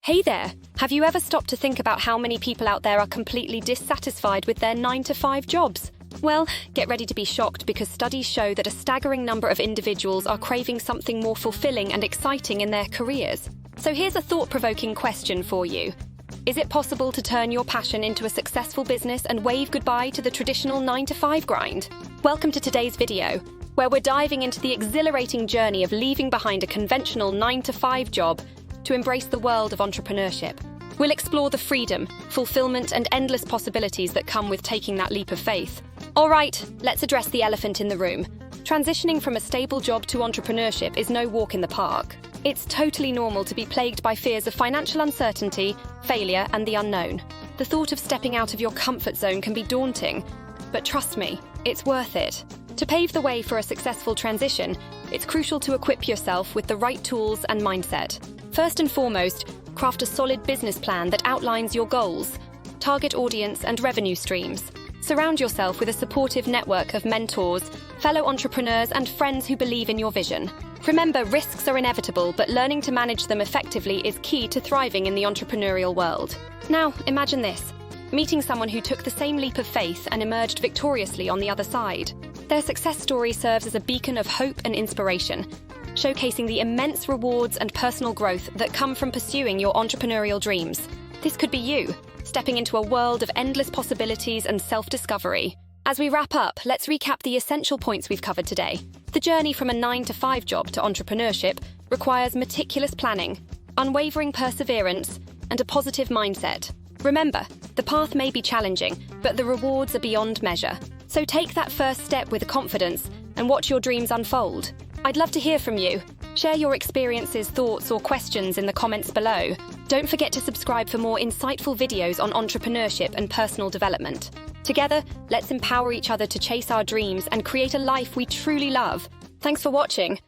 Hey there! Have you ever stopped to think about how many people out there are completely dissatisfied with their 9-to-5 jobs? Well, get ready to be shocked because studies show that a staggering number of individuals are craving something more fulfilling and exciting in their careers. So here's a thought-provoking question for you. Is it possible to turn your passion into a successful business and wave goodbye to the traditional 9-to-5 grind? Welcome to today's video, where we're diving into the exhilarating journey of leaving behind a conventional 9-to-5 job to embrace the world of entrepreneurship. We'll explore the freedom, fulfillment, and endless possibilities that come with taking that leap of faith. All right, let's address the elephant in the room. Transitioning from a stable job to entrepreneurship is no walk in the park. It's totally normal to be plagued by fears of financial uncertainty, failure, and the unknown. The thought of stepping out of your comfort zone can be daunting, but trust me, it's worth it. To pave the way for a successful transition, it's crucial to equip yourself with the right tools and mindset. First and foremost, craft a solid business plan that outlines your goals, target audience, and revenue streams. Surround yourself with a supportive network of mentors, fellow entrepreneurs, and friends who believe in your vision. Remember, risks are inevitable, but learning to manage them effectively is key to thriving in the entrepreneurial world. Now, imagine this: meeting someone who took the same leap of faith and emerged victoriously on the other side. Their success story serves as a beacon of hope and inspiration, showcasing the immense rewards and personal growth that come from pursuing your entrepreneurial dreams. This could be you, stepping into a world of endless possibilities and self-discovery. As we wrap up, let's recap the essential points we've covered today. The journey from a 9-to-5 job to entrepreneurship requires meticulous planning, unwavering perseverance, and a positive mindset. Remember, the path may be challenging, but the rewards are beyond measure. So take that first step with confidence and watch your dreams unfold. I'd love to hear from you. Share your experiences, thoughts, or questions in the comments below. Don't forget to subscribe for more insightful videos on entrepreneurship and personal development. Together, let's empower each other to chase our dreams and create a life we truly love. Thanks for watching.